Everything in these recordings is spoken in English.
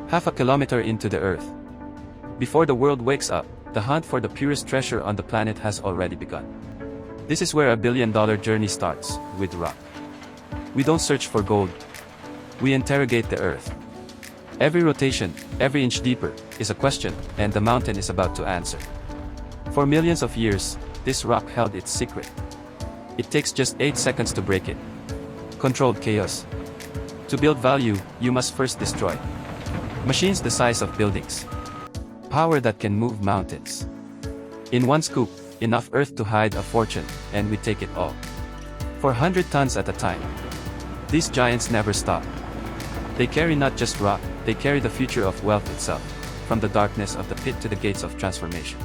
half a kilometer into the Earth. Before the world wakes up, the hunt for the purest treasure on the planet has already begun. This is where a billion-dollar journey starts, with rock. We don't search for gold. We interrogate the Earth. Every rotation, every inch deeper, is a question, and the mountain is about to answer. For millions of years, this rock held its secret. It takes just 8 seconds to break it. Controlled chaos. To build value, you must first destroy. Machines the size of buildings. Power that can move mountains. In one scoop, enough earth to hide a fortune, and we take it all. For 100 tons at a time. These giants never stop. They carry not just rock, they carry the future of wealth itself, from the darkness of the pit to the gates of transformation.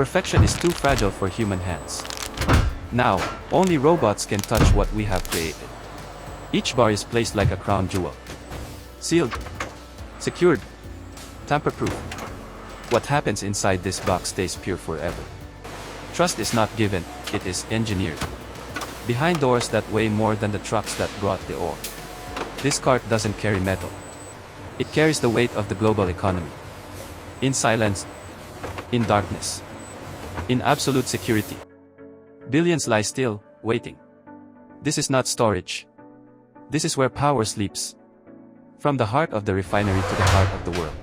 Perfection is too fragile for human hands. Now, only robots can touch what we have created. Each bar is placed like a crown jewel. Sealed. Secured. Tamper-proof. What happens inside this box stays pure forever. Trust is not given, it is engineered. Behind doors that weigh more than the trucks that brought the ore. This cart doesn't carry metal. It carries the weight of the global economy. In silence. In darkness. In absolute security. Billions lie still, waiting. This is not storage. This is where power sleeps. From the heart of the refinery to the heart of the world.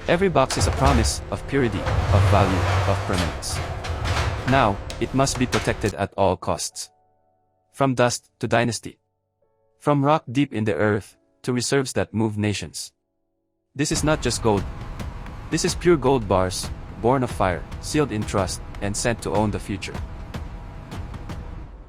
Every box is a promise of purity, of value, of permanence. Now, it must be protected at all costs. From dust to dynasty. From rock deep in the earth to reserves that move nations. This is not just gold. This is pure gold bars, born of fire, sealed in trust, and sent to own the future.